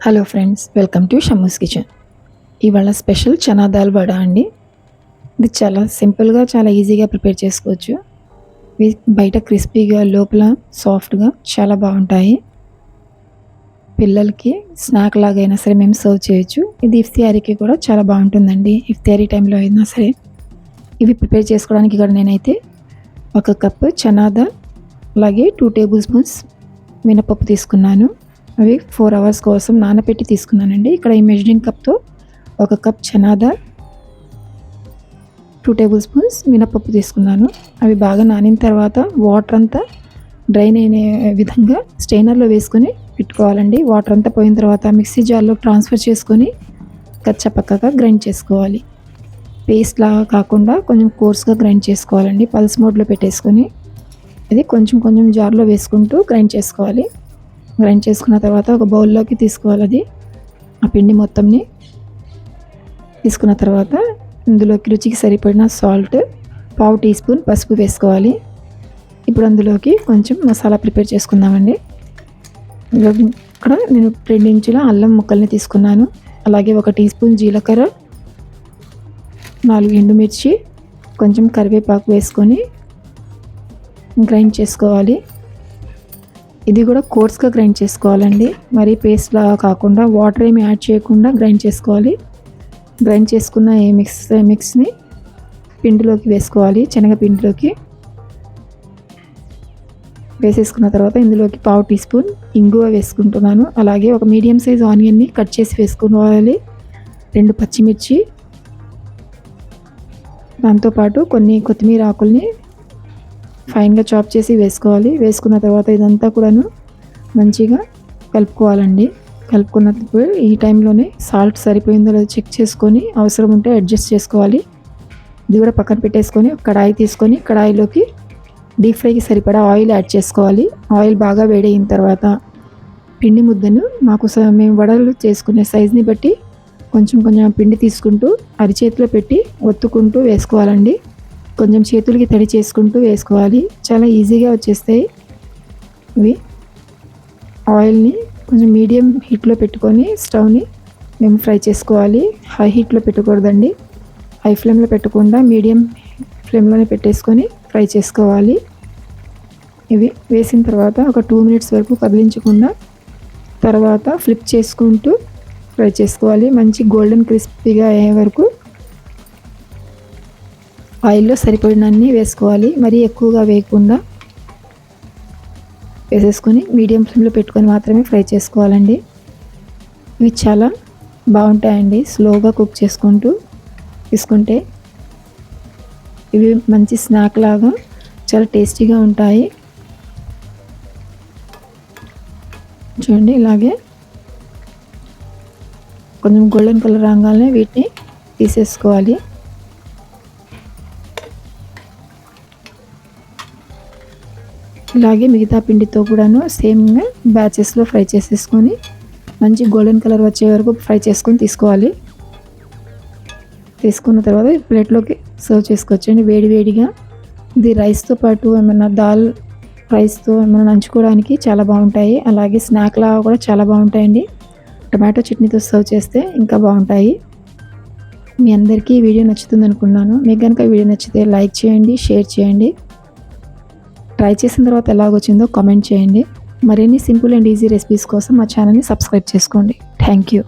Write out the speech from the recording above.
Hello friends, welcome to Shammu's kitchen. ఇవాళ special chana dal vada అండి. ఇది చాలా సింపుల్గా, చాలా ఈజీగా ప్రిపేర్ చేసుకోవచ్చు. ఇవి బయట క్రిస్పీగా, లోపల సాఫ్ట్గా చాలా బాగుంటాయి. పిల్లలకి స్నాక్ లాగైనా సరే మేము సర్వ్ చేయొచ్చు. ఇది ఇఫ్తియారీకి కూడా చాలా బాగుంటుందండి. ఇఫ్తియారీ టైంలో అయినా సరే. ఇవి ప్రిపేర్ చేసుకోవడానికి ఇక్కడ నేనైతే 1 కప్పు చనా దాల్, అలాగే 2 టేబుల్ స్పూన్స్ మినపప్పు తీసుకున్నాను. అవి 4 అవర్స్ కోసం నానబెట్టి తీసుకున్నానండి. ఇక్కడ ఈ మెజరింగ్ కప్తో 1 cup chana dal, 2 tablespoons మినపప్పు తీసుకున్నాను. అవి బాగా నానిన తర్వాత వాటర్ అంతా డ్రైన్ అయిన విధంగా స్ట్రైనర్లో వేసుకొని పెట్టుకోవాలండి. వాటర్ అంతా పోయిన తర్వాత మిక్సీ జార్లో ట్రాన్స్ఫర్ చేసుకొని కచ్చపక్కగా గ్రైండ్ చేసుకోవాలి. పేస్ట్ లాగా కాకుండా కొంచెం కోర్స్గా గ్రైండ్ చేసుకోవాలండి. పల్స్ మోడ్లో పెట్టేసుకొని ఇది కొంచెం కొంచెం జార్లో వేసుకుంటూ గ్రైండ్ చేసుకోవాలి. గ్రైండ్ చేసుకున్న తర్వాత ఒక బౌల్లోకి తీసుకోవాలి. అది ఆ పిండి మొత్తంని తీసుకున్న తర్వాత ఇందులోకి రుచికి సరిపడిన సాల్ట్, 1/2 టీ స్పూన్ పసుపు వేసుకోవాలి. ఇప్పుడు అందులోకి కొంచెం మసాలా ప్రిపేర్ చేసుకుందామండి. ఇక్కడ నేను 2 ఇంచుల అల్లం ముక్కల్ని తీసుకున్నాను. అలాగే 1 టీ స్పూన్ జీలకర్ర, 4 ఎండుమిర్చి, కొంచెం కరివేపాకు వేసుకొని గ్రైండ్ చేసుకోవాలి. ఇది కూడా కోర్స్గా గ్రైండ్ చేసుకోవాలండి. మరి పేస్ట్ లాగా కాకుండా వాటర్ ఏమి యాడ్ చేయకుండా గ్రైండ్ చేసుకోవాలి. గ్రైండ్ చేసుకున్న ఈ మిక్స్ని పిండిలోకి వేసుకోవాలి. శనగపిండిలోకి వేసేసుకున్న తర్వాత ఇందులోకి 1/2 టీ స్పూన్ ఇంగువ వేసుకుంటున్నాను. అలాగే ఒక మీడియం సైజ్ ఆనియన్ని కట్ చేసి వేసుకోవాలి. 2 పచ్చిమిర్చి, దాంతోపాటు కొన్ని కొత్తిమీర ఆకుల్ని ఫైన్గా చాప్ చేసి వేసుకోవాలి. వేసుకున్న తర్వాత ఇదంతా కూడాను మంచిగా కలుపుకోవాలండి. కలుపుకున్నప్పుడు ఈ టైంలోనే సాల్ట్ సరిపోయిందో లేదో చెక్ చేసుకొని అవసరం ఉంటే అడ్జస్ట్ చేసుకోవాలి. ఇది కూడా పక్కన పెట్టేసుకొని కడాయి తీసుకొని కడాయిలోకి డీప్ ఫ్రైకి సరిపడా ఆయిల్ యాడ్ చేసుకోవాలి. ఆయిల్ బాగా వేడైన తర్వాత పిండి ముద్దను మేము వడలు చేసుకునే సైజుని బట్టి కొంచెం కొంచెం పిండి తీసుకుంటూ అరిచేతిలో పెట్టి ఒత్తుకుంటూ వేసుకోవాలండి. కొంచెం చేతులకి తడి చేసుకుంటూ వేసుకోవాలి. చాలా ఈజీగా వచ్చేస్తాయి ఇవి. ఆయిల్ని కొంచెం మీడియం హీట్లో పెట్టుకొని స్టవ్ని మేము ఫ్రై చేసుకోవాలి. హై హీట్లో పెట్టకూడదండి. హై ఫ్లేమ్లో పెట్టకుండా మీడియం ఫ్లేమ్లోనే పెట్టేసుకొని ఫ్రై చేసుకోవాలి. ఇవి వేసిన తర్వాత ఒక 2 మినిట్స్ వరకు కదిలించకుండా తర్వాత ఫ్లిప్ చేసుకుంటూ ఫ్రై చేసుకోవాలి. మంచి గోల్డెన్ క్రిస్పీగా అయ్యే వరకు ఆయిల్లో సరిపడినన్ని వేసుకోవాలి. మరీ ఎక్కువగా వేయకుండా వేసేసుకొని మీడియం ఫ్లేమ్లో పెట్టుకొని మాత్రమే ఫ్రై చేసుకోవాలండి. ఇవి చాలా బాగుంటాయండి. స్లోగా కుక్ చేసుకుంటూ తీసుకుంటే ఇవి మంచి స్నాక్ లాగా చాలా టేస్టీగా ఉంటాయి. చూడండి, ఇలాగే కొంచెం గోల్డెన్ కలర్ రాగానే వీటిని తీసేసుకోవాలి. ఇలాగే మిగతా పిండితో కూడాను సేమ్గా బ్యాచెస్లో ఫ్రై చేసేసుకొని మంచి గోల్డెన్ కలర్ వచ్చే వరకు ఫ్రై చేసుకొని తీసుకోవాలి. తీసుకున్న తర్వాత ప్లేట్లోకి సర్వ్ చేసుకోవచ్చండి వేడివేడిగా. ఇది రైస్తో పాటు ఏమైనా దాల్ రైస్తో ఏమైనా నంచుకోవడానికి చాలా బాగుంటాయి. అలాగే స్నాక్ లాగా కూడా చాలా బాగుంటాయండి. టమాటో చట్నీతో సర్వ్ చేస్తే ఇంకా బాగుంటాయి. మీ అందరికీ ఈ వీడియో నచ్చుతుంది అనుకున్నాను. మీకు కనుక వీడియో నచ్చితే లైక్ చేయండి, షేర్ చేయండి. ట్రై చేసిన తర్వాత ఎలాగొచ్చిందో కామెంట్ చేయండి. మరిన్ని సింపుల్ అండ్ ఈజీ రెసిపీస్ కోసం మా ఛానల్ని సబ్స్క్రైబ్ చేసుకోండి. Thank you.